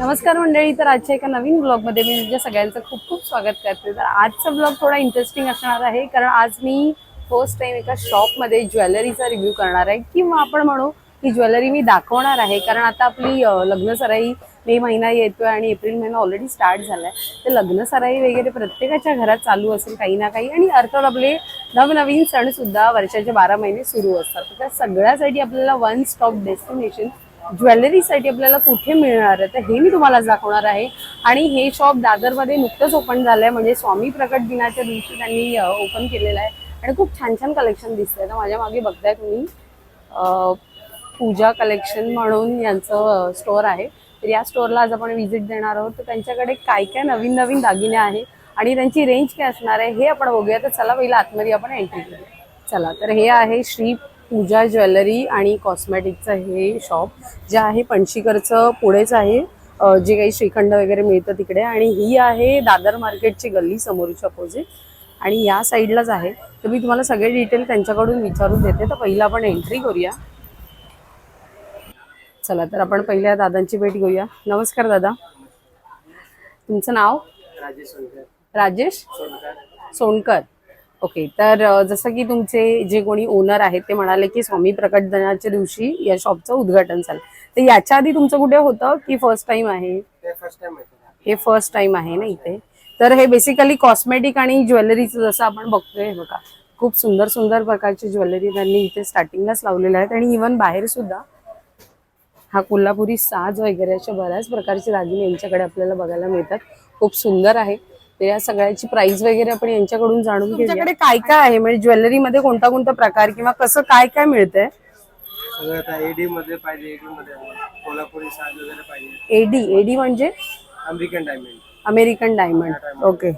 नमस्कार मंडळी. तर आजच्या एका नवीन ब्लॉगमध्ये मी तुमच्या सगळ्यांचं खूप खूप स्वागत करते. तर आजचा ब्लॉग थोडा इंटरेस्टिंग असणार आहे, कारण आज मी फर्स्ट टाइम एका शॉपमध्ये ज्वेलरीचा रिव्ह्यू करणार आहे, किंवा आपण म्हणू की ज्वेलरी मी दाखवणार आहे. कारण आता आपली लग्न सराई मे महिना येतोय आणि एप्रिल महिना ऑलरेडी स्टार्ट झालाय. तर लग्न सराई वगैरे प्रत्येकाच्या घरात चालू असेल काही ना काही, आणि अर्थात आपले नवनवीन सण सुद्धा वर्षाचे 12 महिने सुरू असतात. तर त्या सगळ्यासाठी आपल्याला वन स्टॉप डेस्टिनेशन ज्वेलरीसाठी आपल्याला कुठे मिळणार आहे, तर हे मी तुम्हाला दाखवणार आहे. आणि हे शॉप दादरमध्ये नुकतंच ओपन झालंय, म्हणजे स्वामी प्रकट दिनाच्या दिवशी त्यांनी ओपन केलेलं आहे. आणि खूप छान छान कलेक्शन दिसतंय. तर माझ्या मागे बघताय तुम्ही पूजा कलेक्शन म्हणून यांचं स्टोअर आहे. तर या स्टोअरला आज आपण व्हिजिट देणार आहोत. तर त्यांच्याकडे काय काय नवीन नवीन दागिने आहे आणि त्यांची रेंज काय असणार आहे हे आपण बघूया. तर चला पहिला आतमध्ये आपण एंट्री करूया. चला, तर हे आहे श्री पूजा ज्वेलरी आणि कॉस्मेटिकचं हे शॉप, जे आहे पणशीकरचं पुढेच आहे, जे काही श्रीखंड वगैरे मिळतं तिकडे. आणि ही आहे दादर मार्केटची गल्ली समोरची अपोजिट, आणि या साईडलाच आहे. तर मी तुम्हाला सगळे डिटेल त्यांच्याकडून विचारून देते. तर पहिला आपण एंट्री करूया. चला, तर आपण पहिल्या दादांची भेट घेऊया. नमस्कार दादा, तुमचं नाव? राजेश सोनकर. ओके. तर जसं की तुमचे जे कोणी ओनर आहेत ते म्हणाले की स्वामी प्रकट दिनाच्या दिवशी या शॉपचं उद्घाटन झालं. तर याच्या आधी तुमचं कुठे होतं की फर्स्ट टाइम आहे? हे फर्स्ट टाइम आहे ना इथे. तर हे बेसिकली कॉस्मेटिक आणि ज्वेलरीचं जसं आपण बघतोय बघा, खूप सुंदर सुंदर प्रकारची ज्वेलरी त्यांनी इथे स्टार्टिंगलाच लावलेल्या आहेत. आणि इव्हन बाहेर सुद्धा हा कोल्हापुरी साज वगैरे अशा बऱ्याच प्रकारचे दागिने यांच्याकडे आपल्याला बघायला मिळतात. खूप सुंदर आहे. तर या सगळ्याची प्राइस वगैरे आपण यांच्याकडून जाणून घेऊया. तुमच्याकडे काय काय आहे, म्हणजे ज्वेलरीमध्ये कोणता कोणता प्रकार किंवा कसं काय काय मिळतंय? एडी मध्ये पाहिजे, एडी मध्ये कोल्हापुरी साज वगैरे पाहिजे. एडी एडी म्हणजे American diamond. American diamond. Okay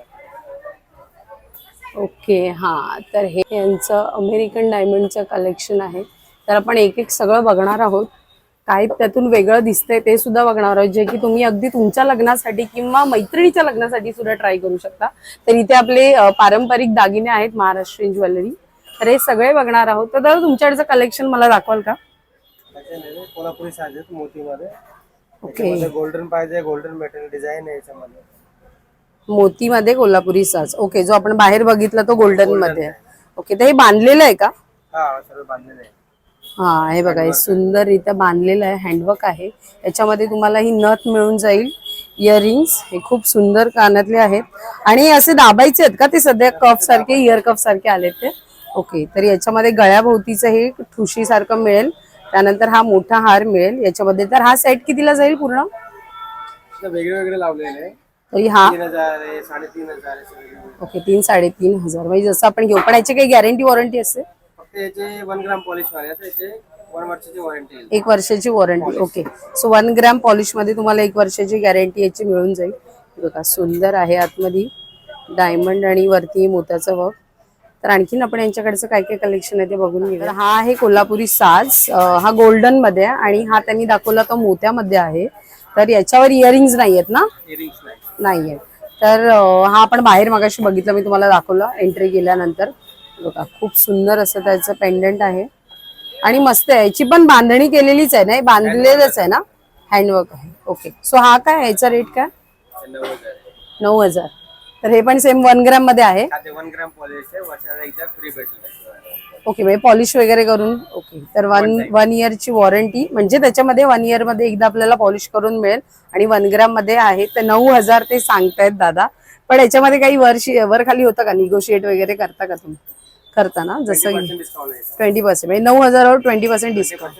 okay. हा, तर हे यांचं अमेरिकन डायमंडचं कलेक्शन आहे. तर आपण एक एक सगळं बघणार आहोत. काय त्यातून वेगळं दिसतंय ते सुद्धा बघणार आहोत, जे की तुम्ही अगदी तुमच्या लग्नासाठी किंवा मैत्रिणीच्या लग्नासाठी सुद्धा ट्राय करू शकता. तर इथे आपले पारंपरिक दागिने आहेत, महाराष्ट्रीयन ज्वेलरी. तर हे सगळे बघणार आहोत. तर दादा, तुमच्याकडचं कलेक्शन मला दाखवाल का? कोल्हापुरी साज आहेत मोतीमध्ये. ओके. गोल्डन पाहिजे, गोल्डन मेटल डिझाईन आहे याच्यामध्ये. मोतीमध्ये कोल्हापुरी साज. ओके. जो आपण बाहेर बघितला तो गोल्डन मध्ये आहे. ओके. तर हे बांधलेलं आहे का? हा, सर्व बांधलेलं आहे. हा, हे बघा, हे सुंदररित्या बांधलेलं आहे, हँडवर्क आहे. याच्यामध्ये तुम्हाला ही नथ मिळून जाईल, इयरिंग्स. हे खूप सुंदर कानातले आहेत. आणि असे दाबायचे आहेत का ते? सध्या कफ सारखे, इयर कफ सारखे आलेत ते. ओके. तर याच्यामध्ये गळ्याभोवतीचं हे ठुशी सारखं मिळेल. त्यानंतर हा मोठा हार मिळेल याच्यामध्ये. तर हा सेट कितीला जाईल पूर्ण? वेगळे वेगळे लावलेले. तरी हा 3000 3,500. ओके, 3,000-3,500. म्हणजे जसं आपण घेऊ. पण याची काही गॅरंटी वॉरंटी असते? फक्त याचे 1 ग्राम पॉलिश वाले याचे 1 वर्षाची वॉरंटी आहे. 1 वर्षाची वॉरंटी. ओके. सो 1 ग्राम पॉलिश मध्ये तुम्हाला 1 वर्षाची गॅरंटी याची मिळून जाईल. बघा, सुंदर आहे. आतमध्ये डायमंड आणि वरती मोत्याचं वर्क. तर आणखीन आपण यांच्याकडचं काय काय कलेक्शन आहे ते बघून घेऊ. तर हा आहे कोल्हापुरी साज. हा गोल्डन मध्ये आहे आणि हा त्यांनी दाखवला तो मोत्यामध्ये आहे. तर याच्यावर इयरिंग्स नाही आहेत ना? नाहीये. तर हा आपण बाहेर मगाशी बघितलं, मी तुम्हाला दाखवलं एंट्री केल्यानंतर. बघा, खूप सुंदर असं त्याचं पेंडंट आहे आणि मस्त आहे. याची पण बांधणी केलेलीच आहे ना? बांधलेलंच आहे ना? हँडवर्क आहे. ओके. सो हा काय, याचा रेट काय? 9,000. तर हे पण सेम 1 ग्राम मध्ये आहे. 1 ग्राम पॉलिश आहे, वर्षाला एकदा फ्री भेटलं. ओके. म्हणजे पॉलिश वगैरे करून. ओके. तर 1 इयरची वॉरंटी, म्हणजे त्याच्यामध्ये 1 इयर मध्ये एकदा आपल्याला पॉलिश करून मिळेल. आणि 1 ग्राम मध्ये आहे. तर 9,000 ते सांगतायत दादा. पण याच्यामध्ये काही वर खाली होतं का? निगोशिएट वगैरे करता का तुम्ही? करता ना? जसं 20%, म्हणजे 9,000वर 20% डिस्काउंट.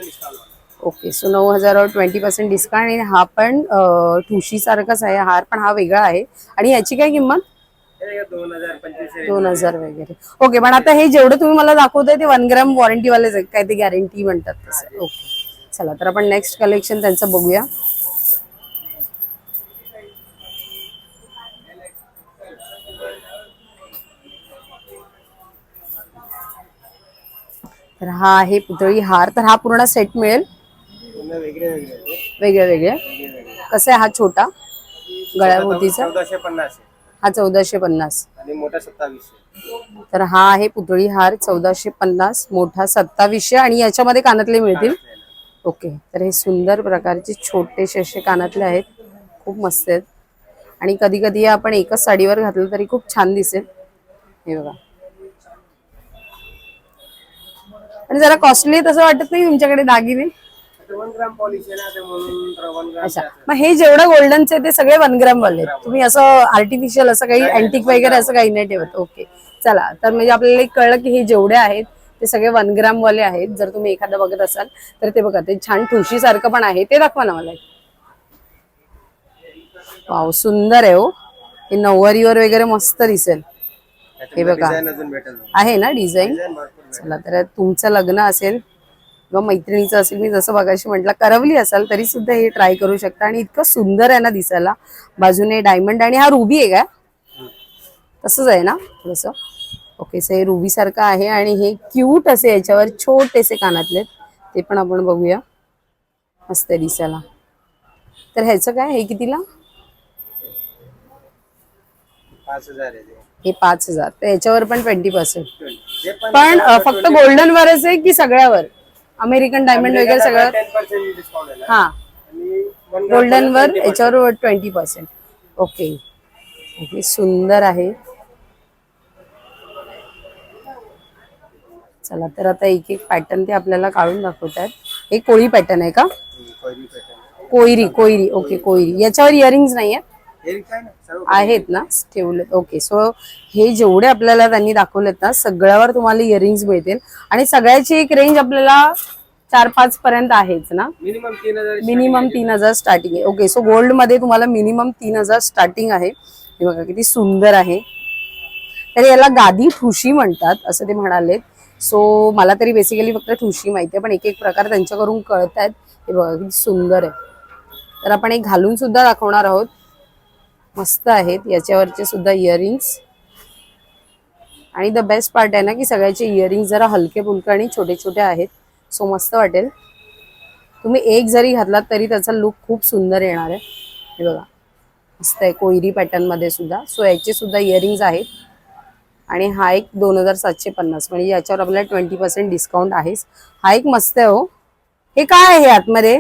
ओके. सो 9,000वर 20% डिस्काउंट. आणि हा पण ठुशी सारखाच आहे हार, पण हा वेगळा आहे. आणि याची काय किंमत? 2,000 वगैरे. ओके. पण आता हे जेवढं तुम्ही मला दाखवताय ते 1 ग्राम वॉरंटी वालेच आहे, काय ते गॅरंटी म्हणतात तसं? ओके. चला, तर आपण नेक्स्ट कलेक्शन त्यांचं बघूया. तर हा आहे पुतळी हार. तर हा पूर्ण सेट मिळेल? वेगळे वेगळे. कसं आहे? हा छोटा गळ्याभोवतीचा 1450. हा 1450 आणि मोठा 2700. तर हा आहे पुतळी हार 1450, मोठा 2700. आणि याच्यामध्ये कानातले मिळतील? ओके. तर हे सुंदर प्रकारचे छोटेसे असे कानातले आहेत. खूप मस्त आहेत आणि कधी कधी आपण एकच साडीवर घातलं तरी खूप छान दिसेल. हे बघा. आणि जरा कॉस्टली तसं वाटत नाही तुमच्याकडे दागिने? 1 ग्राम पॉलिश आहे ना ते म्हणून 1 ग्राम. अच्छा, मग हे जेवढं गोल्डनचे ते सगळे 1 ग्राम वाले आहेत. तुम्ही असं आर्टिफिशियल असं काही अँटिक वगैरे असं काही नाही ठेवत? ओके, चला. तर म्हणजे आपल्याला एक कळलं की हे जेवढे आहेत ते सगळे 1 ग्राम वाले आहेत. जर तुम्ही एखादं बघत असाल तर ते बघा, ते छान ठुशी सारखं पण आहे, ते दाखवा ना मला. वाव, सुंदर आहे हो. हे नऊवारीवर वगैरे मस्त दिसेल. हे बघा, डिझाईन अजून भेटेल. आहे ना डिझाईन? डिझाईन भरपूर भेटेल. चला, तर तुमचं लग्न असेल किंवा मैत्रिणीचं असेल, मी जसं बघायची म्हटलं करवली असाल तरी सुद्धा हे ट्राय करू शकता. आणि इतकं सुंदर आहे ना दिसायला. बाजूने डायमंड आणि हा रुबी आहे का? तसंच आहे ना थोडंसं? ओके, सो हे रुबी सारखं आहे आणि हे क्यूट असे याच्यावर छोटेसे कानातले, ते पण आपण बघूया. मस्त आहे दिसायला. तर ह्याचं काय, हे कितीला? 5000 आहे ते. हे 5000. तर याच्यावर पण 20%. जे पण फक्त गोल्डन वरच आहे की सगळ्यावर? अमेरिकन डायमंड वगैरे सगळ्यावर? 10% डिस्काउंट आहे ना. हा, आणि 1 ग्राम गोल्डन वर 20%. याच्यावर 20%. ओके, ओके, सुंदर आहे. चला, तर आता एक एक पॅटर्न ते आपल्याला काढून दाखवतात. हे कोळी पॅटर्न आहे का? कोयरी pattern. कोयरी, कोयरी. ओके, कोयरी. याच्यावर इयरिंग्स नाही आहेत? हे काय ना सर्व आहेत ना, ठेवलेत. ओके, सो हे जेवढे आपल्याला त्यांनी दाखवलेत ना सगळ्यावर तुम्हाला इयरिंग्स मिळतील. आणि सगळ्याची एक रेंज आपल्याला 4-5 पर्यंत आहेच ना? मिनिमम 3000. मिनिमम 3000 स्टार्टिंग आहे. ओके, सो गोल्ड मध्ये तुम्हाला मिनिमम 3000 स्टार्टिंग आहे. हे बघा किती सुंदर आहे. तर याला गादी ठुशी म्हणतात असं ते म्हणालेत. सो मला तरी बेसिकली फक्त ठुशी माहिती आहे, पण एक एक प्रकार त्यांच्याकडून कळतायत. हे बघा किती सुंदर आहे. तर आपण एक घालून सुद्धा दाखवणार आहोत. मस्त आहेत याच्यावरचे सुद्धा इयरिंग्स. आणि द बेस्ट पार्ट आहे ना की सगळ्याचे इयरिंग्स जरा हलके फुलके आणि छोटे छोटे आहेत. सो मस्त वाटेल. तुम्ही एक जरी घातलात तरी त्याचा लुक खूप सुंदर येणार आहे. हे बघा, मस्त आहे कोयरी पॅटर्न मध्ये सुद्धा. सो याचे सुद्धा इयरिंग्स आहेत. आणि हा एक 2750, म्हणजे याच्यावर आपल्याला 20% डिस्काउंट आहेच. हा एक मस्त आहे हो. हे काय आहे आतमध्ये?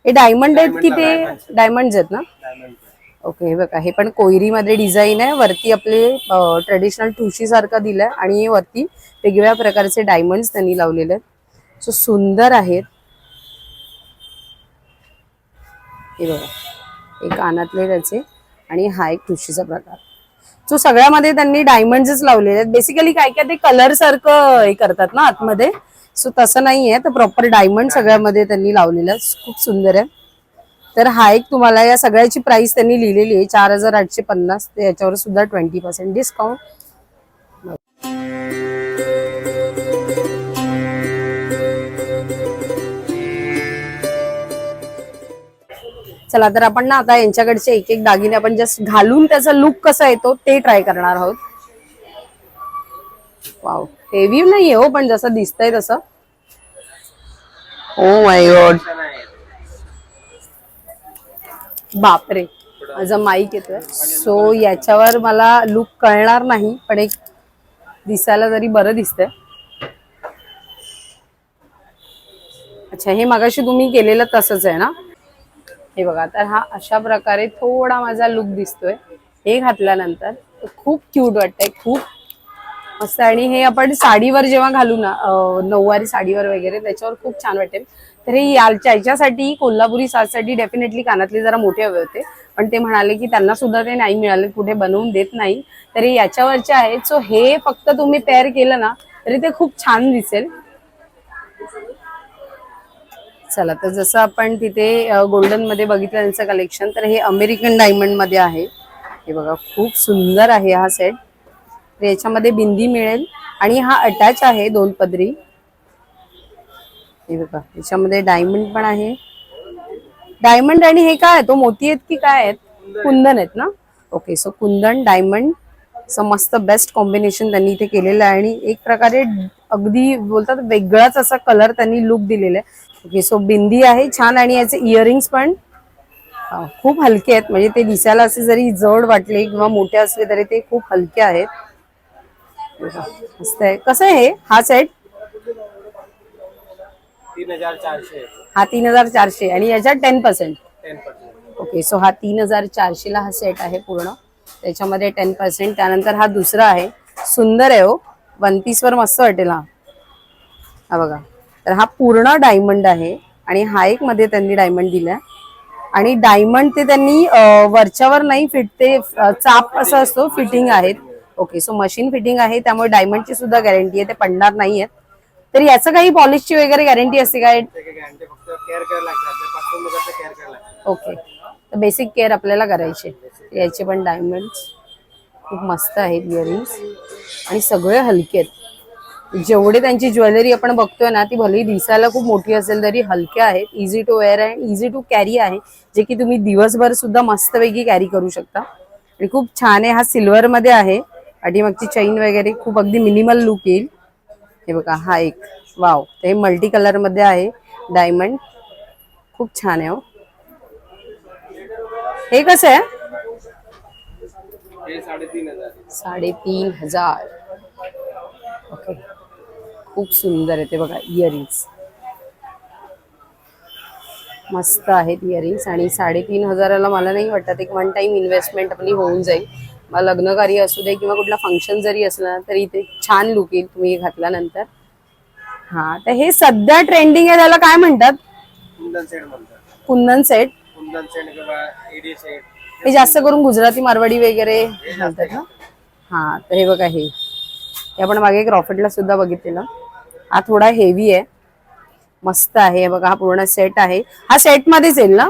हे डायमंड आहेत की ते डायमंड्स आहेत ना? डायमंड. ओके, हे बघा, हे पण कोयरी मध्ये डिझाईन आहे. वरती आपले ट्रेडिशनल ठुशी सारखं दिलंय आणि वरती वेगवेगळ्या प्रकारचे डायमंड्स त्यांनी लावलेले आहेत. सो सुंदर आहेत. हे बघा, एक कानातले त्याचे आणि हा एक ठुशीचा प्रकार. सो सगळ्यामध्ये त्यांनी डायमंड्सच लावलेले आहेत. बेसिकली काय काय ते कलर सारखं हे करतात ना आतमध्ये. सो तसं नाहीये, तर प्रॉपर डायमंड सगळ्यामध्ये त्यांनी लावलेलं आहे. खूप सुंदर आहे. तर हा एक तुम्हाला, या सगळ्याची प्राइस त्यांनी लिहिलेली आहे 4850. तर याच्यावर सुद्धा 20% डिस्काउंट. चला, तर आपण ना आता यांच्याकडचे एक एक दागिने आपण जस्ट घालून त्याचा लुक कसा येतो ते ट्राय करणार आहोत. वाव, हेवी नाहीये हो, पण जसं दिसतंय तसं. ओ माय गॉड, बापरे, माझा माईक येतोय. सो याच्यावर मला लुक कळणार नाही, पण एक दिसायला तरी बरं दिसतंय. अच्छा, हे मगाशी तुम्ही केलेलं तसंच आहे ना? हे बघा, तर हा अशा प्रकारे थोडा माझा लुक दिसतोय. हे घातल्यानंतर खूप क्यूट वाटतंय, खूप मस्त. आणि हे आपण साडीवर जेव्हा घालू ना, नऊवारी साडीवर वगैरे, त्याच्यावर खूप छान वाटेल. तर हे याच्यासाठी कोल्हापुरी साजसाठी डेफिनेटली कानातले जरा मोठे हवे होते, पण ते म्हणाले की त्यांना सुद्धा ते नाही मिळाले, कुठे बनवून देत नाही. तर हे याच्यावरचे आहेत. सो हे फक्त तुम्ही पेअर केलं ना तरी ते खूप छान दिसेल. चला, तर जसं आपण तिथे गोल्डन मध्ये बघितलं त्यांचं कलेक्शन, तर हे अमेरिकन डायमंड मध्ये आहे. हे बघा, खूप सुंदर आहे हा सेट. तर याच्यामध्ये बिंदी मिळेल आणि हा अटॅच आहे 2 पदरी. हे बघा, याच्यामध्ये डायमंड पण आहे. डायमंड आणि हे काय आहे, तो मोती आहेत की काय आहेत? कुंदन आहेत ना? ओके, सो कुंदन डायमंड, सो मस्त बेस्ट कॉम्बिनेशन त्यांनी इथे केलेलं आहे. आणि एक प्रकारे अगदी बोलतात वेगळाच असा कलर त्यांनी लुक दिलेला आहे. ओके, सो बिंदी आहे छान. आणि याचे इयरिंग्स पण खूप हलके आहेत, म्हणजे ते दिसायला असे जरी जड वाटले किंवा मोठे असले तरी ते खूप हलके आहेत. मस्त आहे. कसं आहे हा सेट? 3400. हा 3400 आणि याच्यात 10%. 10%. ओके, ओके, सो हा 3400 ला हा सेट आहे पूर्ण, त्याच्यामध्ये 10%. त्यानंतर हा दुसरा आहे, सुंदर आहे हो, वन पीस वर मस्त वाटेल हा. हा बघा, तर हा पूर्ण डायमंड आहे आणि हा एक मध्ये त्यांनी डायमंड दिलाय आणि डायमंड ते त्यांनी वरच्यावर नाही फिट, ते चाप असं असतो, फिटिंग आहेत. ओके, सो मशीन फिटिंग आहे, त्यामुळे डायमंडची सुद्धा गॅरंटी आहे, ते पडणार नाहीयेत. तर याचं काही पॉलिशची वगैरे गॅरंटी असते काय? गॅरंटी फक्त केअर करायला लागतात, 5 केअर करायला लागतात. ओके, तर बेसिक केअर आपल्याला करायची. याचे पण डायमंड खूप मस्त आहेत इयरिंग्स आणि सगळे हलके आहेत. जेवढे त्यांची ज्वेलरी आपण बघतोय ना, ती भलेही दिसायला खूप मोठी असेल तरी हलक्या आहेत, इझी टू वेअर आहे, इझी टू कॅरी आहे, जे की तुम्ही दिवसभर सुद्धा मस्तपैकी कॅरी करू शकता. आणि खूप छान आहे. हा सिल्वर मध्ये आहे, पाठीमागची चैन वगैरे खूप अगदी मिनिमल लुक येईल. हे बघा, हा एक वाव, ते मल्टी कलर मध्ये आहे डायमंड, खूप छान आहे हो. हे कसं आहे? 3500. ओके, खूप सुंदर आहे ते बघा, इयरिंग्स मस्त आहेत इयरिंग्स. आणि 3500ला मला नाही वाटत, एक वन टाइम इन्व्हेस्टमेंट आपली होऊन जाईल. मग लग्नकार्य असू दे किंवा कुठला फंक्शन जरी असला तरी ते छान लुक येईल तुम्ही घातल्यानंतर. हा, तर हे सध्या ट्रेंडिंग आहे, त्याला काय म्हणतात? कुंदन सेट म्हणतात. कुंदन सेट. कुंदन सेट किंवा एडी सेट, हे जास्त करून गुजराती मारवाडी वगैरे घालतात ना. हा, तर हे बघा, हे आपण मागे एक रॉकेटला सुद्धा बघितलेलं. हा थोडा हेवी आहे, मस्त आहे. बघा, हा पूर्ण सेट आहे. हा सेट मध्येच येईल ना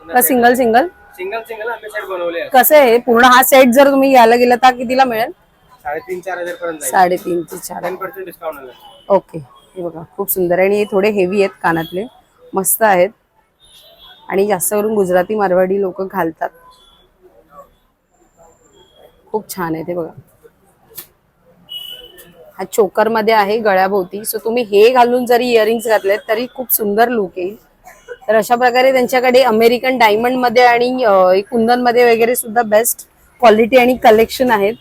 का सिंगल सिंगल? सिंगल सिंगल आम्ही सेट बनवले आहे. कसं आहे पूर्ण हा सेट जर तुम्ही घ्यायला गेला तर कितीला मिळेल? 3,500-4,000 पर्यंत जाईल. 3,500 ते 4,000. 10% डिस्काउंट आहे. ओके, हे बघा, खूप सुंदर आहे आणि हे थोडे हेवी आहेत, कानातले मस्त आहेत आणि जास्त करून गुजराती मारवाडी लोक घालतात. खूप छान आहे ते बघा. हा चोकर मध्ये आहे गळ्याभोवती, सो तुम्ही हे घालून जरी इयरिंग्स घातलेत तरी खूप सुंदर लुक येईल. तर अशा प्रकारे त्यांच्याकडे अमेरिकन डायमंड मध्ये आणि कुंदन मध्ये वगैरे सुद्धा बेस्ट क्वालिटी आणि कलेक्शन आहेत.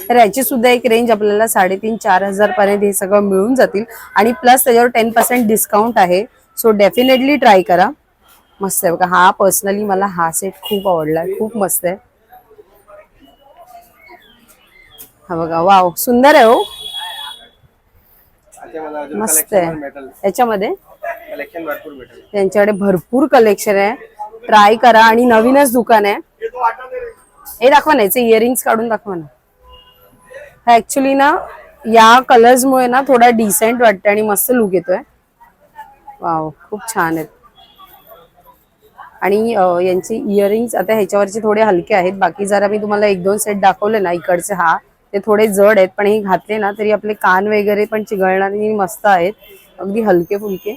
तर याची सुद्धा एक रेंज आपल्याला 3,500-4,000 पर्यंत हे सगळं मिळून जातील आणि प्लस त्याच्यावर 10% डिस्काउंट आहे. सो डेफिनेटली ट्राय करा. मस्त आहे बघा, हा पर्सनली मला हा सेट खूप आवडलाय, खूप मस्त आहे. हा बघा, वाव, सुंदर आहे हो, मस्त आहे. याच्यामध्ये कलेक्शन भरपूर भेटेल, त्यांच्याकडे भरपूर कलेक्शन आहे. ट्राय करा आणि नवीनच दुकान आहे. हे दाखवा ना, याचे इयरिंग्स काढून दाखवा ना. हा ऍक्च्युली ना या कलर्स मुळे ना थोडा डिसेंट वाटतं आणि मस्त लुक येतोय. वाव, खूप छान आहेत. आणि यांचे इयरिंग्स आता ह्याच्यावरचे थोडे हलके आहेत, बाकी जरा मी तुम्हाला 1-2 सेट दाखवले ना इकडचे, हा ते थोडे जड आहेत, पण हे घातले ना तरी आपले कान वगैरे पण चिघळणार आणि मस्त आहेत, अगदी हलके फुलके.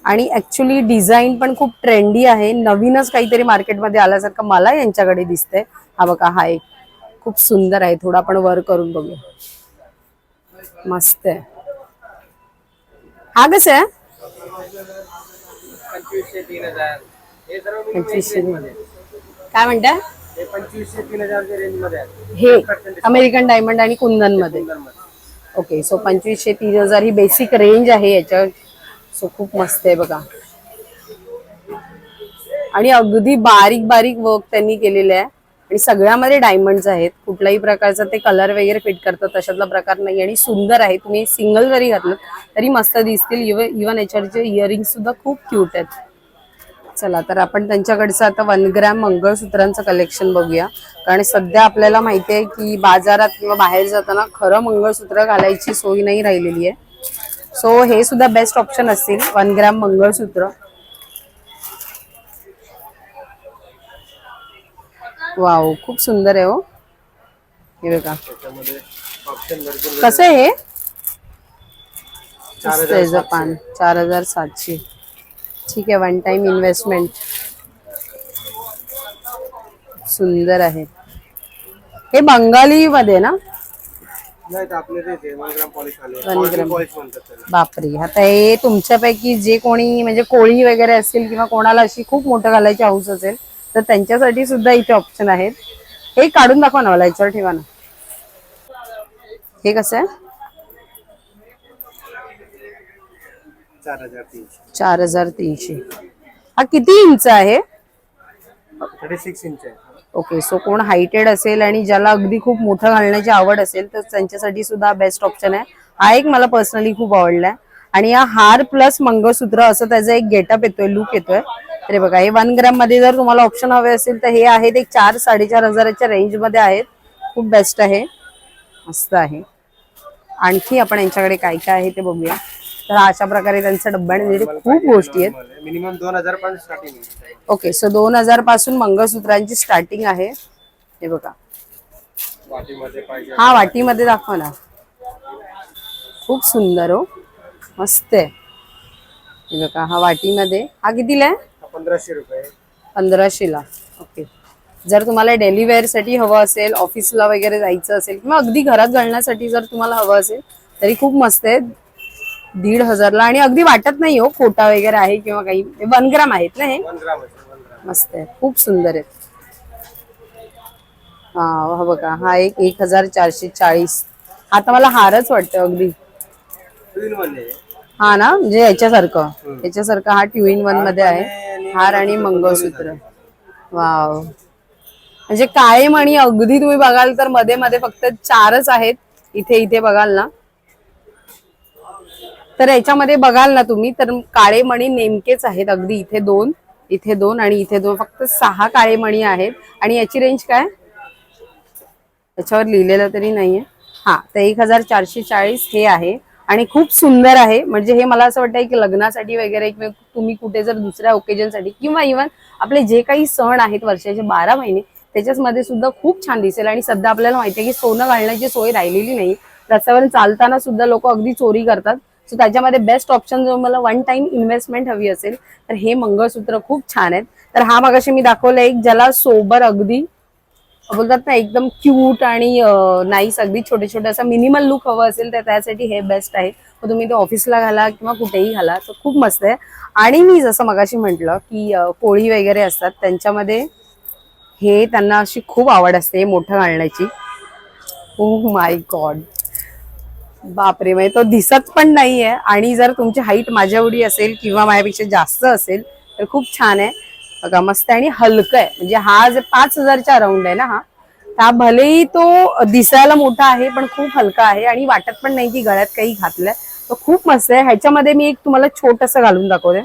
आणि ऍक्च्युली डिझाईन पण खूप ट्रेंडी आहे, नवीनच काहीतरी मार्केटमध्ये आल्यासारखं मला यांच्याकडे दिसतंय. हा बघा, हा एक खूप सुंदर आहे, थोडा आपण वर करून बघूया, मस्त आहे. हा कसं आहे? 2500-3,000. हे सर्व 2500. मध्ये. काय म्हणता? हे 2500-3,000 रेंज मध्ये आहे. हे अमेरिकन डायमंड आणि कुंदन मध्ये. ओके, सो 2500-3,000 ही बेसिक रेंज आहे याच्यावर. सो खूप मस्त आहे बघा आणि अगदी बारीक बारीक वर्क त्यांनी केलेलं आहे आणि सगळ्यामध्ये डायमंड्स आहेत. कुठल्याही प्रकारचा ते कलर वगैरे फिट करतात तशातला प्रकार नाही आणि सुंदर आहे. तुम्ही सिंगल जरी घातलं तरी मस्त दिसतील. इव्हन याच्यावरचे इयरिंग सुद्धा खूप क्यूट आहेत. चला तर आपण त्यांच्याकडचं आता 1 ग्रॅम मंगळसूत्रांचं कलेक्शन बघूया, कारण सध्या आपल्याला माहिती आहे की बाजारात किंवा बाहेर जाताना खरं मंगळसूत्र घालायची सोय नाही राहिलेली आहे. सो हे सुद्धा बेस्ट ऑप्शन असतील 1 ग्रॅम मंगळसूत्र. वाव, खूप सुंदर आहे हो. हे बघा कसं आहे हे? 4,700. ठीक आहे, 1 टाइम इन्व्हेस्टमेंट. सुंदर आहे. हे बंगाली मध्ये ना? बापरे, आता हे तुमच्यापैकी जे कोणी म्हणजे कोळी वगैरे असतील किंवा कोणाला अशी खूप मोठं घालायची हौस असेल तर त्यांच्यासाठी सुद्धा इथे ऑप्शन आहेत. हे काढून दाखवा ना मला, याच्यावर ठेवा ना. हे कसं आहे? 4300. 4300. हा किती इंच आहे? 36 इंच आहे. ओके, सो कोण हायटेड असेल आणि ज्याला अगदी खूप मोठं घालण्याची आवड असेल तर त्यांच्यासाठी सुद्धा बेस्ट ऑप्शन आहे. हा एक मला पर्सनली खूप आवडलाय. आणि या हार प्लस मंगळसूत्र असं त्याचा एक गेटअप येतोय, लुक येतोय. तर बघा, हे 1 ग्रॅम मध्ये जर तुम्हाला ऑप्शन हवे असेल तर हे आहेत एक 4-4.5 हजाराच्या रेंज मध्ये आहेत. खूप बेस्ट आहे, मस्त आहे. आणखी आपण यांच्याकडे काय काय आहे ते बघूया. तर अशा प्रकारे त्यांच्या डब्यामध्ये खूप गोष्टी आहेत. मिनिमम 2000 पण स्टार्टिंग आहे. ओके, सो 2000 पासून मंगळसूत्रांची स्टार्टिंग आहे. हे बघा, वाटीमध्ये पाहिजे. हा वाटीमध्ये दाखवा ना. खूप सुंदर हो, मस्त आहे. हे बघा, हा वाटीमध्ये. हा कितीला आहे? 1500 रुपये. 1500 ला. ओके, जर तुम्हाला डेली वेअर साठी हवं असेल, ऑफिसला वगैरे जायचं असेल किंवा अगदी घरात घालण्यासाठी जर तुम्हाला हवं असेल तरी खूप मस्त आहे. 1500 ला. आणि अगदी वाटत नाही हो खोटा वगैरे आहे किंवा काही. 1 ग्राम आहेत ना हे? 1 ग्राम आहे. 1 ग्राम. मस्त आहे, खूप सुंदर आहे. हा बघा, हा एक 1440. आता मला हारच वाटतं अगदी. 2 in 1 आहे. हा ना, म्हणजे याच्यासारखं हा 2 in 1 मध्ये आहे. हार आणि मंगळसूत्र. वाव, म्हणजे काळे मणी अगदी तुम्ही बघाल तर मध्ये मध्ये फक्त 4च आहेत. इथे बघाल ना, तर याच्यामध्ये बघाल ना तुम्ही तर काळे मणी नेमकेच आहेत. अगदी इथे 2, इथे 2 आणि इथे 2, फक्त 6 काळे मणी आहेत. आणि याची रेंज काय याच्यावर लिहिलेलं तरी नाहीये. हा, तर 1440 हे आहे. आणि खूप सुंदर आहे. म्हणजे हे मला असं वाटतं की लग्नासाठी वगैरे किंवा तुम्ही कुठे जर दुसऱ्या ओकेजनसाठी किंवा इव्हन आपले जे काही सण आहेत वर्षाचे 12 महिने त्याच्यामध्ये सुद्धा खूप छान दिसेल. आणि सध्या आपल्याला माहिती आहे की सोनं घालण्याची सोय राहिलेली नाही. रस्त्यावर चालताना सुद्धा लोक अगदी चोरी करतात. सो त्याच्यामध्ये बेस्ट ऑप्शन जर मला 1 टाइम इन्व्हेस्टमेंट हवी असेल तर हे मंगळसूत्र खूप छान आहेत. तर हा मगाशी मी दाखवलं एक ज्याला सोबर अगदी बोलतात ना एकदम क्यूट आणि नाईस, अगदी छोटे छोटे असं मिनिमल लुक हवं असेल तर त्यासाठी हे बेस्ट आहे. मग तुम्ही ते ऑफिसला घाला किंवा कुठेही घाला तर खूप मस्त आहे. आणि मी जसं मगाशी म्हटलं की कोळी वगैरे असतात त्यांच्यामध्ये हे त्यांना अशी खूप आवड असते मोठं घालण्याची. ओह माय गॉड, बापरे, म्हणजे तो दिसत पण नाहीये. आणि जर तुमची हाईट माझ्या एवढी असेल किंवा माझ्यापेक्षा जास्त असेल तर खूप छान आहे. बघा, मस्त आणि हलकं आहे. म्हणजे हा जे 5000च्या अराउंड आहे ना, हा भलेही तो दिसायला मोठा आहे पण खूप हलका आहे. आणि वाटत पण नाही की गळ्यात काही घातलंय. तो खूप मस्त आहे. ह्याच्यामध्ये मी एक तुम्हाला छोटंसं घालून दाखवते.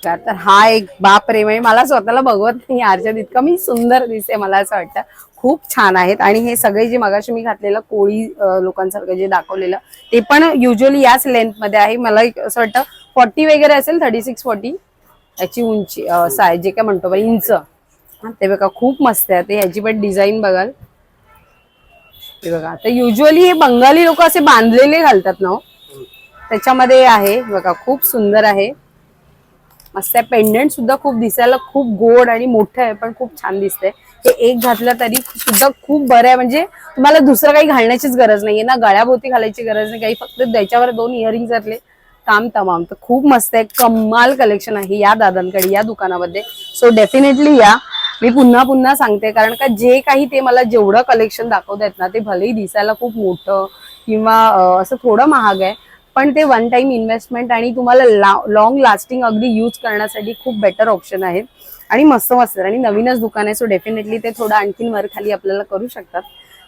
तर हा एक बापरे, म्हणजे मला स्वतःला बघवत नाही आरशात, इतकं मी सुंदर दिसते मला असं वाटतं. खूप छान आहेत. आणि हे सगळे जे मगाशी मी घातलेलं कोळी लोकांसारखं जे दाखवलेलं ते पण युजली याच लेंथ मध्ये आहे. मला असं वाटतं 40 वगैरे असेल, 36-40 याची उंची साईज जे काय म्हणतो इंच. ते बघा, खूप मस्त आहे. ते ह्याची पण डिझाईन बघाल. ते बघा, तर युजली हे बंगाली लोक असे बांधलेले घालतात ना, त्याच्यामध्ये आहे. बघा, खूप सुंदर आहे, मस्त आहे. पेंडंट सुद्धा खूप दिसायला खूप गोड आणि मोठं आहे पण खूप छान दिसतंय. हे एक घातलं तरी सुद्धा खूप बरं आहे. म्हणजे तुम्हाला दुसरं काही घालण्याचीच गरज नाहीये ना, गळ्याभोवती घालायची गरज नाही काही, फक्त त्याच्यावर 2 इयरिंग घातले काम तमाम. तर खूप मस्त आहे. कमाल कलेक्शन आहे या दादांकडे, या दुकानामध्ये. सो डेफिनेटली या. मी पुन्हा पुन्हा सांगते कारण का जे काही ते मला जेवढं कलेक्शन दाखवतायत ना ते भलेही दिसायला खूप मोठं किंवा असं थोडं महाग आहे पण ते 1 टाइम इन्व्हेस्टमेंट आणि तुम्हाला लॉंग लास्टिंग अगदी यूज करण्यासाठी खूप बेटर ऑप्शन आहेत. आणि मस्त मस्त आणि नवीनच दुकान आहे. सो डेफिनेटली ते थोडं आणखीन वर खाली आपल्याला करू शकतात.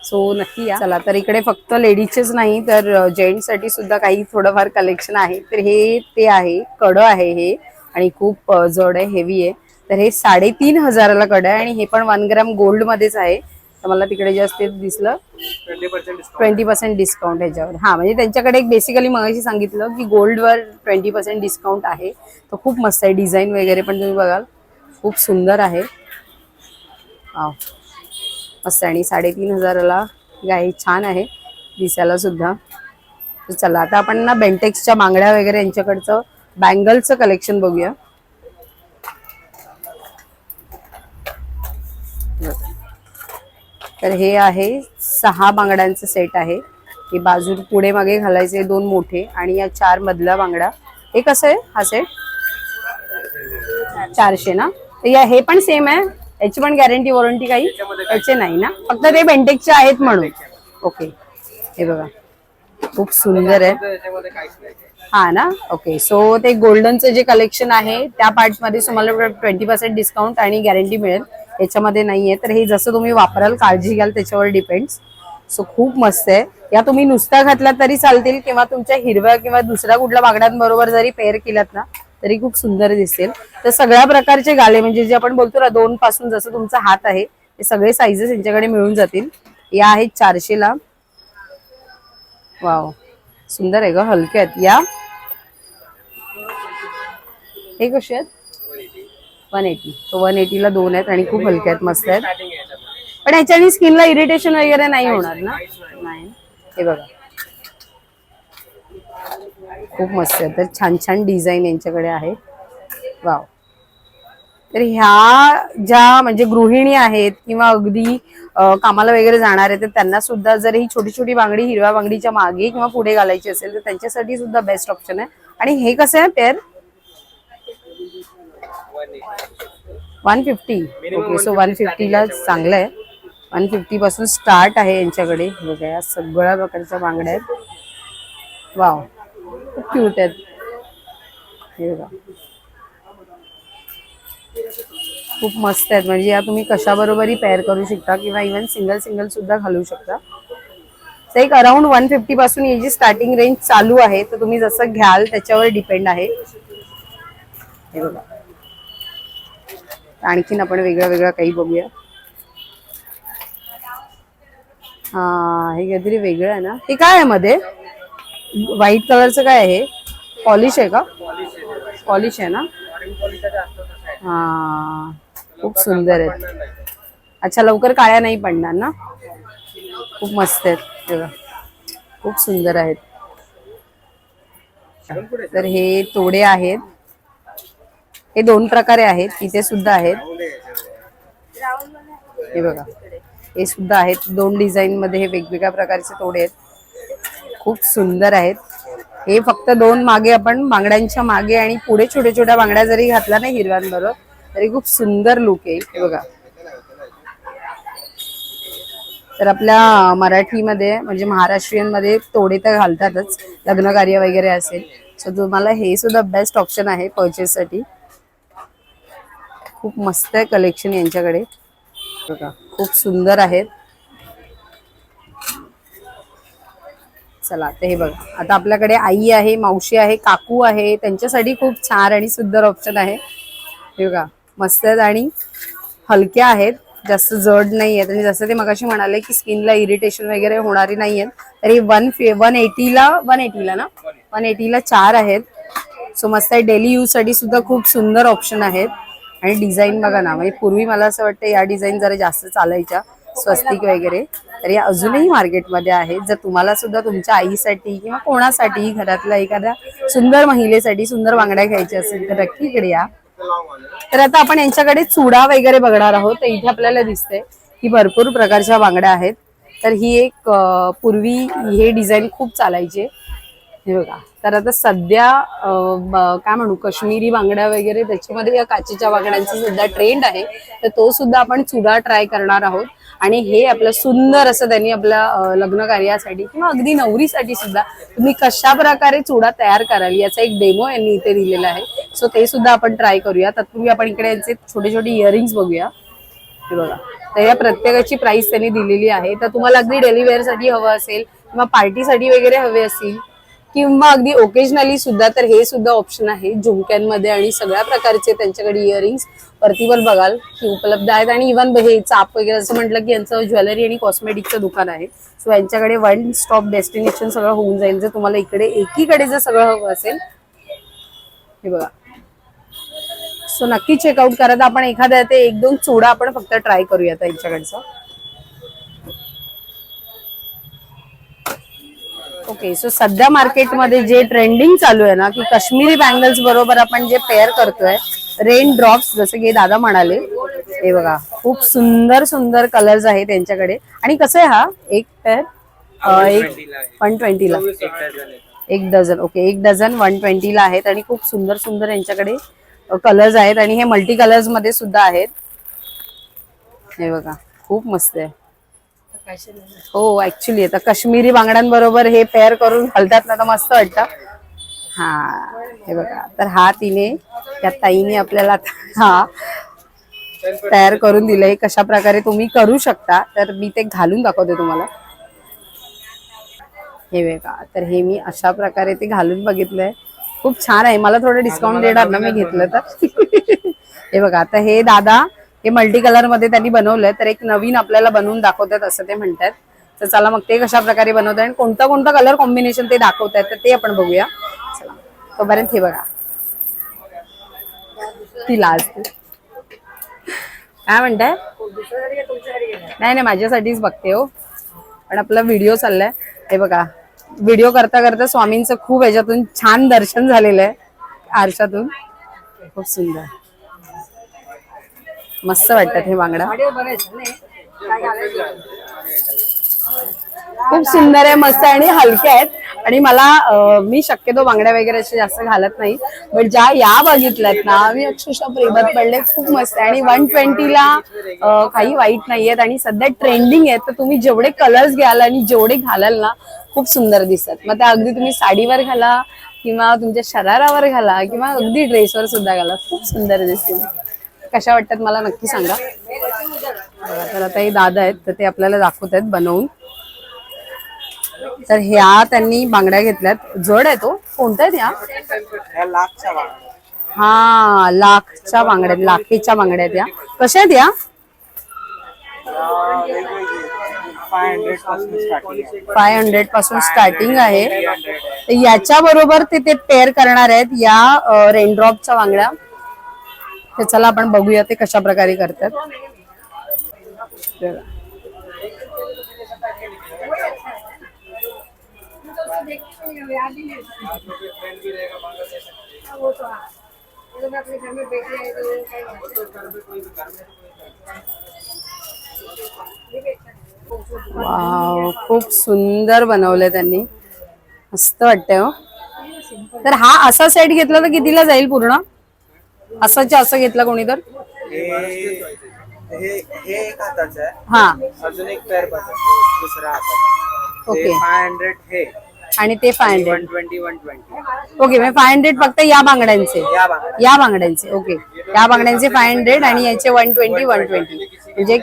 सो नक्की या. चला, तर इकडे फक्त लेडीजचेच नाही तर जेंट्स साठी सुद्धा काही थोडंफार कलेक्शन आहे. तर हे ते आहे, कडं आहे हे आणि खूप जड आहे, हेवी आहे. तर हे 3500ला कडं आहे आणि हे पण 1 ग्रॅम गोल्ड मध्येच आहे. तर मला तिकडे जास्त दिसलं 20% डिस्काउंट ह्याच्यावर. हा, म्हणजे त्यांच्याकडे एक बेसिकली मगाशी सांगितलं की गोल्डवर 20% डिस्काउंट आहे. तर खूप मस्त आहे. डिझाईन वगैरे पण तुम्ही बघाल खूप सुंदर आहे. मस्त आणि 3500ला गाय छान आहे दिसायला सुद्धा. तर चला, आता आपण ना बेंटेक्सच्या बांगड्या वगैरे यांच्याकडचं बँगलचं कलेक्शन बघूया. तर हे आहे 6 बांगड्यांचं सेट आहे. हे बाजू पुढे मागे घालायचे 2 मोठे आणि या 4 मधल्या बांगड्या. हे कसं आहे हा सेट? 400 ना. तर हे पण सेम आहे, याची पण गॅरंटी वॉरंटी काही याचे नाही ना, फक्त ते बेंटेक्सचे आहेत म्हणून. ओके, हे बघा खूप सुंदर आहे. हा ना. ओके, सो ते गोल्डनचं जे कलेक्शन आहे त्या पार्टमध्ये तुम्हाला 20% डिस्काउंट आणि गॅरंटी मिळेल, याच्यामध्ये नाहीये. तर हे जसं तुम्ही वापराल, काळजी घ्याल त्याच्यावर डिपेंड्स. सो खूप मस्त आहे. या तुम्ही नुसत्या घातल्या तरी चालतील किंवा तुमच्या हिरव्या किंवा दुसऱ्या कुठल्या बांगड्यांबरोबर जरी पेअर केल्यात ना तरी खूप सुंदर दिसेल. तर सगळ्या प्रकारचे गाले म्हणजे जे आपण बोलतो ना 2 पासून जसं तुमचा हात आहे ते सगळे साईजेस यांच्याकडे मिळून जातील. या आहेत 400 ला. वाव, सुंदर आहे ग, हलक्या आहेत या. हे कसे आहेत? 180. तो 180 ला 2 आहेत आणि खूप हलक्या आहेत, मस्त आहेत. स्टार्टिंग आहे याच्यामध्ये. पण ह्याच्याने स्किनला इरिटेशन वगैरे नाही होणार ना? नाही. हे बघा खूप मस्त आहे. तर छान छान डिझाईन यांच्याकडे आहे. वाव. तर ह्या ज्या म्हणजे गृहिणी आहेत किंवा अगदी कामाला वगैरे जाणार आहेत तर त्यांना सुद्धा जर ही छोटी छोटी बांगडी हिरव्या बांगडीच्या मागे किंवा पुढे घालायची असेल तर त्यांच्यासाठी सुद्धा बेस्ट ऑप्शन आहे. आणि हे कसं आहे पेअर? 150. ओके, सो 150 ला चांगलं आहे. 150 पासून स्टार्ट आहे यांच्याकडे. बघा या सगळ्या प्रकारच्या बांगड्या आहेत. वाव, खूप क्यूट आहेत. हे बघा खूप मस्त आहेत. म्हणजे या तुम्ही कशाबरोबरही पेअर करू शकता किंवा इव्हन सिंगल सिंगल सुद्धा घालू शकता. तर एक अराउंड 150 पासून याची स्टार्टिंग रेंज चालू आहे. तर तुम्ही जसं घ्याल त्याच्यावर डिपेंड आहे. हे बघा आणखीन आपण वेगळं वेगळं काही बघूया. हा, हे काहीतरी वेगळं आहे ना. हे काय आहे मध्ये व्हाईट कलरचं काय आहे? पॉलिश आहे का? पॉलिश आहे ना. हा, खूप सुंदर आहेत. अच्छा, लवकर काळ्या नाही पडणार ना. खूप मस्त आहेत. तेव्हा खूप सुंदर आहेत. तर हे तोडे आहेत. हे 2 प्रकारे आहेत. इथे सुद्धा आहेत. हे बघा हे सुद्धा आहेत. 2 डिझाईन मध्ये हे वेगवेगळ्या प्रकारचे तोडे आहेत. खूप सुंदर आहेत. हे फक्त 2 मागे आपण बांगड्यांच्या मागे आणि पुढे छोट्या छोट्या बांगड्या जरी घातला ना हिरव्यांबरोबर तरी खूप सुंदर लुक येईल. हे बघा. तर आपल्या मराठीमध्ये म्हणजे महाराष्ट्रीयन मध्ये तोडे तर घालतातच लग्न कार्य वगैरे असेल. सो तुम्हाला हे सुद्धा बेस्ट ऑप्शन आहे परचेस साठी. खूप मस्त आहे कलेक्शन यांच्याकडे. बघा खूप सुंदर आहेत. चला आता हे बघा, आता आपल्याकडे आई आहे, मावशी आहे, काकू आहे, त्यांच्यासाठी खूप छान आणि सुंदर ऑप्शन आहे. हे बघा मस्त आहेत आणि हलक्या आहेत, जास्त जड नाही आहेत. आणि जसं ते मगाशी म्हणाले की स्किनला इरिटेशन वगैरे होणारी नाही आहेत. तरी 180 ला ना 180 ला 4 आहेत. सो मस्त आहे. डेली यूज साठी सुद्धा खूप सुंदर ऑप्शन आहेत. आणि डिझाईन बघा ना, म्हणजे पूर्वी मला असं वाटतं या डिझाईन जरा जास्त चालायच्या स्वस्तिक वगैरे, तर या अजूनही मार्केटमध्ये आहेत. जर तुम्हाला सुद्धा तुमच्या आईसाठी किंवा कोणासाठी घरातल्या एखाद्या सुंदर महिलेसाठी सुंदर बांगड्या घ्यायच्या असेल तर नक्की इकडे या. तर आता आपण यांच्याकडे चुडा वगैरे बघणार आहोत. तर इथे आपल्याला दिसतंय की भरपूर प्रकारच्या बांगड्या आहेत. तर ही एक पूर्वी हे डिझाईन खूप चालायचे. हे बघा. तर आता सध्या काय म्हणू काश्मीरी बांगड्या वगैरे त्याच्यामध्ये या काचेच्या बांगड्यांचा सुद्धा ट्रेंड आहे. तर तो सुद्धा आपण चुडा ट्राय करणार आहोत. आणि हे आपलं सुंदर असं त्यांनी आपल्या लग्न कार्यासाठी किंवा अगदी नवरीसाठी सुद्धा तुम्ही कशा प्रकारे चुडा तयार कराल याचा एक डेमो यांनी इथे दिलेला आहे. सो ते सुद्धा आपण ट्राय करूया. तत्पूर्वी आपण इकडे यांचे छोटे छोटे इयरिंग्स बघूया. हे बघा. तर या प्रत्येकाची प्राइस त्यांनी दिलेली आहे. तर तुम्हाला अगदी डेली वेअर साठी हवं असेल किंवा पार्टीसाठी वगैरे हवे असतील किंवा अगदी ओकेजनली सुद्धा तर हे सुद्धा ऑप्शन आहे झुमक्यांमध्ये. आणि सगळ्या प्रकारचे त्यांच्याकडे इयरिंग्स वरतीवर बघाल की उपलब्ध आहेत. आणि इव्हन हे चाप वगैरे असं म्हटलं की यांचं ज्वेलरी आणि कॉस्मेटिकचं दुकान आहे. सो यांच्याकडे वन स्टॉप डेस्टिनेशन सगळं होऊन जाईल जर तुम्हाला इकडे एकीकडे जर सगळं हवं असेल. हे बघा. सो नक्की चेकआउट करा. तर आपण एखाद्या ते 1-2 चुडा आपण फक्त ट्राय करूया यांच्याकडचं. ओके. सो सध्या मार्केटमध्ये जे ट्रेंडिंग चालू आहे ना की काश्मीरी बँगल्स बरोबर आपण जे पेअर करतोय रेन ड्रॉप्स जसं की दादा म्हणाले. हे बघा खूप सुंदर सुंदर कलर्स आहेत त्यांच्याकडे. आणि कसं आहे हा एक पेअर 120 ला 1 डझन. ओके 1 डझन 120 ला आहेत. आणि खूप सुंदर सुंदर यांच्याकडे कलर्स आहेत. आणि हे मल्टी कलर्स मध्ये सुद्धा आहेत. हे बघा खूप मस्त आहे. हो ऍक्च्युली आता काश्मीरी बांगड्यांबरोबर हे पेअर करून घालतात ना तर मस्त वाटतं. हा हे बघा, तर हा तिने त्या ताईने आपल्याला हा तयार करून दिलंय. कशा प्रकारे तुम्ही करू शकता, तर मी ते घालून दाखवते तुम्हाला. हे बघा, तर हे मी अशा प्रकारे ते घालून बघितलंय. खूप छान आहे. मला थोडं डिस्काउंट देणार ना मी घेतलं तर. हे बघा, आता हे दादा हे मल्टी कलर मध्ये त्यांनी बनवलंय, तर एक नवीन आपल्याला बनवून दाखवतात असं ते म्हणतात. तर चला मग ते कशा प्रकारे बनवतात आणि कोणता कोणता कलर कॉम्बिनेशन ते दाखवतात तर ते आपण बघूया. चला तोपर्यंत हे बघा ती लाज काय म्हणताय. नाही नाही, माझ्यासाठीच बघते हो, पण आपला व्हिडिओ चाललाय. हे बघा, व्हिडिओ करता करता स्वामींचं खूप ह्याच्यातून छान दर्शन झालेलं आहे आरशातून. खूप सुंदर मस्त वाटतात हे बांगड्या. खूप सुंदर आहे, मस्त आहे आणि हलक्या आहेत. आणि मला मी शक्यतो बांगड्या वगैरे असे जास्त घालत नाही, बट ज्या या बघितल्यात ना मी अक्षरशः प्रेमात पडले. खूप मस्त आहे आणि 120ला काही वाईट नाहीयेत आणि सध्या ट्रेंडिंग आहेत. तर तुम्ही जेवढे कलर्स घ्याल आणि जेवढे घालाल ना खूप सुंदर दिसतात. मग त्या अगदी तुम्ही साडीवर घाला किंवा तुमच्या शरारावर घाला किंवा अगदी ड्रेसवर सुद्धा घाला, खूप सुंदर दिसतील. कशा वाटतात मला नक्की सांगा. तर आता हे दादा आहेत तर ते आपल्याला दाखवत आहेत बनवून. तर ह्या त्यांनी बांगड्या घेतल्यात. जड आहे तो, कोणत्या आहेत ह्या. हा लाखच्या बांगड्या, लाखेच्या बांगड्या आहेत या. कशा आहेत या. 500 पासून स्टार्टिंग आहे. याच्या बरोबर ते पेअर करणार आहेत या रेनड्रॉपच्या बांगड्या. तर चला आपण बघूया ते कशा प्रकारे करतात. वाव, खूप सुंदर बनवलंय त्यांनी, मस्त वाटतंय हो. तर हा असा सेट घेतला तर कितीला जाईल पूर्ण. असंच असं घेतलं कोणी तर. हे एक हाताचं आहे. हा अजून एक पेअर दुसऱ्या हाताचा. ओके. 500 हे आणि ते 500. 120. ओके, म्हणजे 500 फक्त या बांगड्यांचे. या बांगड्यांचे ओके, या बांगड्यांचे 500 आणि याचे 120 म्हणजे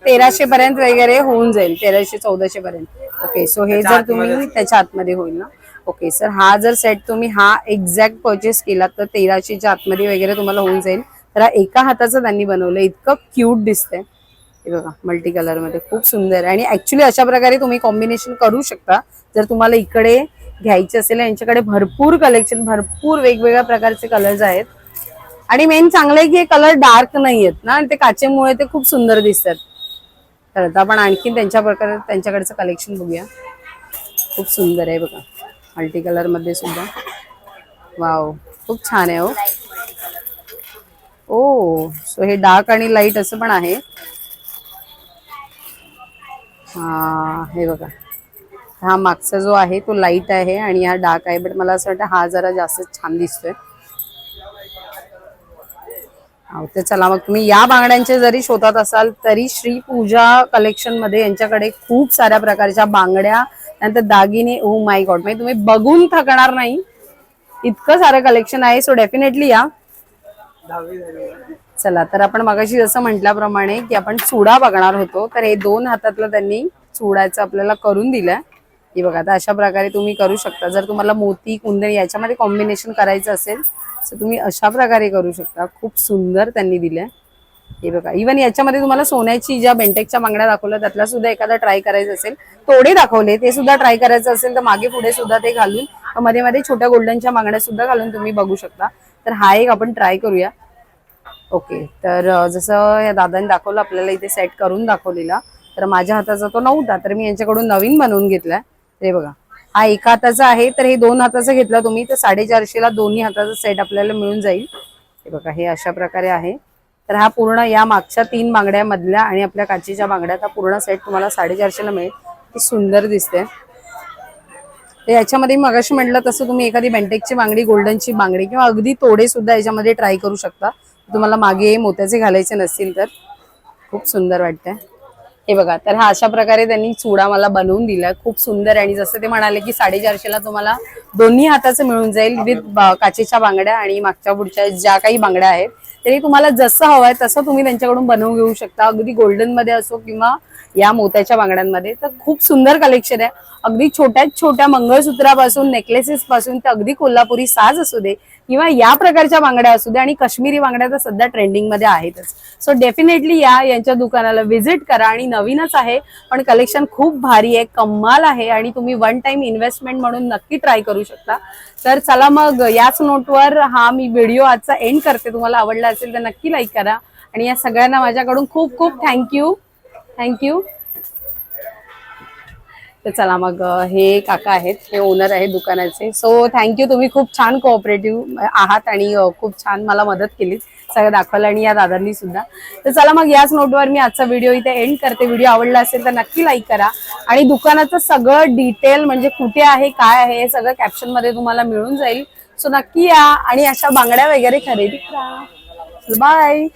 1300 पर्यंत वगैरे होऊन जाईल. 1300-1400 पर्यंत. ओके, सो हे जर तुम्ही त्याच्या आतमध्ये होईल ना. ओके सर, हा जर सेट तुम्ही हा एक्झॅक्ट परचेस केला तर 1300च्या आतमध्ये वगैरे तुम्हाला होऊन जाईल. तर एका हाताचं त्यांनी बनवलं, इतकं क्यूट दिसतंय. हे बघा मल्टी कलर मध्ये खूप सुंदर आहे. आणि ऍक्च्युली अशा प्रकारे तुम्ही कॉम्बिनेशन करू शकता जर तुम्हाला इकडे घ्यायचे असेल. यांच्याकडे भरपूर कलेक्शन, भरपूर वेगवेगळ्या प्रकारचे कलर्स आहेत. आणि मेन चांगलं आहे की हे कलर डार्क नाही आहेत ना, आणि ते काचेमुळे ते खूप सुंदर दिसतात. तर आता आपण आणखीन त्यांच्याकडचं कलेक्शन बघूया. खूप सुंदर आहे बघा, मल्टी कलर मध्ये सुद्धा. वाव, खूप छान आहे हो. ओ सो हे डार्क आणि लाईट असं पण आहे. हा हे बघा, हा मागचा जो आहे तो लाईट आहे आणि हा डार्क आहे. बट मला असं वाटतं हा जरा जास्त छान दिसतोय. तर चला मग तुम्ही या बांगड्यांचे जरी शोधत असाल तरी श्री पूजा कलेक्शन मध्ये यांच्याकडे खूप साऱ्या प्रकारच्या बांगड्या, त्यानंतर दागिने. ओ माय गॉड, म्हणजे तुम्ही बघून थकणार नाही, इतकं सारं कलेक्शन आहे. सो डेफिनेटली या. चला, तर आपण मगाशी जसं म्हटल्याप्रमाणे की आपण चुडा बघणार होतो, तर हे 2 हातातलं त्यांनी चुडाचं आपल्याला करून दिलंय. हे बघा, आता अशा प्रकारे तुम्ही करू शकता. जर तुम्हाला मोती कुंदन याच्यामध्ये कॉम्बिनेशन करायचं असेल तर तुम्ही अशा प्रकारे करू शकता. खूप सुंदर त्यांनी दिलंय. हे बघा, इव्हन याच्यामध्ये तुम्हाला सोन्याची ज्या बेंटेकच्या बांगड्या दाखवल्या त्यातला सुद्धा एखादा ट्राय करायचं असेल, तोडे दाखवले ते सुद्धा ट्राय करायचं असेल तर मागे पुढे सुद्धा ते घालून मध्ये मध्ये छोट्या गोल्डनच्या बांगड्या सुद्धा घालून तुम्ही बघू शकता. तर हा एक आपण ट्राय करूया. ओके, तर जसं या दादांनी दाखवलं आपल्याला इथे सेट करून दाखवलेला, तर माझ्या हाताचा तो नव्हता तर मी यांच्याकडून नवीन बनवून घेतलाय. हे बघा, हा एका हाताचा आहे, तर हे 2 हाताचं घेतलं तुम्ही तर 450ला दोन्ही हाताचा सेट आपल्याला मिळून जाईल. हे बघा, हे अशा प्रकारे आहे. तर हा पूर्ण या मागच्या 3 बांगड्या मधल्या आणि आपल्या काचेच्या बांगड्या, हा पूर्ण सेट तुम्हाला 450ला मिळेल. ती सुंदर दिसते. तर याच्यामध्ये मगाशी म्हटलं तसं तुम्ही एखादी बेंटेकची बांगडी, गोल्डनची बांगडी किंवा अगदी तोडे सुद्धा याच्यामध्ये ट्राय करू शकता. तुम्हाला मागे मोत्याचे घालायचे नसतील तर. खूप सुंदर वाटतंय. हे बघा, तर हा अशा प्रकारे त्यांनी चुडा मला बनवून दिलाय, खूप सुंदर. आणि जसं ते म्हणाले की 450 तुम्हाला दोन्ही हाताचं मिळून जाईल विथ काचेच्या बांगड्या आणि मागच्या पुढच्या ज्या काही बांगड्या आहेत तरी तुम्हाला जसं हवंय तसं तुम्ही त्यांच्याकडून बनवून घेऊ शकता. अगदी गोल्डन मध्ये असो किंवा या मोत्याच्या बांगड्यांमध्ये. तर खूप सुंदर कलेक्शन आहे. अगदी छोट्यात छोट्या मंगळसूत्रापासून नेकलेसेस पासून तर अगदी कोल्हापुरी साज असू दे किंवा या प्रकारच्या बांगड्या असू दे, आणि काश्मीरी बांगड्या तर सध्या ट्रेंडिंग मध्ये आहेतच. सो डेफिनेटली यांच्या दुकानाला व्हिजिट करा. आणि नवीनच आहे पण कलेक्शन खूप भारी आहे, कमाल आहे, आणि तुम्ही वन टाइम इन्व्हेस्टमेंट म्हणून नक्की ट्राय करू शकता. तर चला मग याच नोटवर हा मी व्हिडिओ आजचा एंड करते. तुम्हाला आवडला असेल तर नक्की लाईक करा. आणि या सगळ्यांना माझ्याकडून खूप खूप थँक्यू. तर चला मग, हे काका आहेत, हे ओनर आहेत दुकानाचे. सो थँक्यू, तुम्ही खूप छान कोऑपरेटिव्ह आहात आणि खूप छान मला मदत केली सगळं दाखवलं, आणि या दादांनी सुद्धा. तर चला मग याच नोटवर मी आजचा व्हिडिओ इथे एंड करते. व्हिडिओ आवडला असेल तर नक्की लाईक करा. आणि दुकानाचं सगळं डिटेल म्हणजे कुठे आहे काय आहे हे सगळं कॅप्शन मध्ये तुम्हाला मिळून जाईल. सो नक्की या आणि अशा बांगड्या वगैरे खरेदी करा. बाय.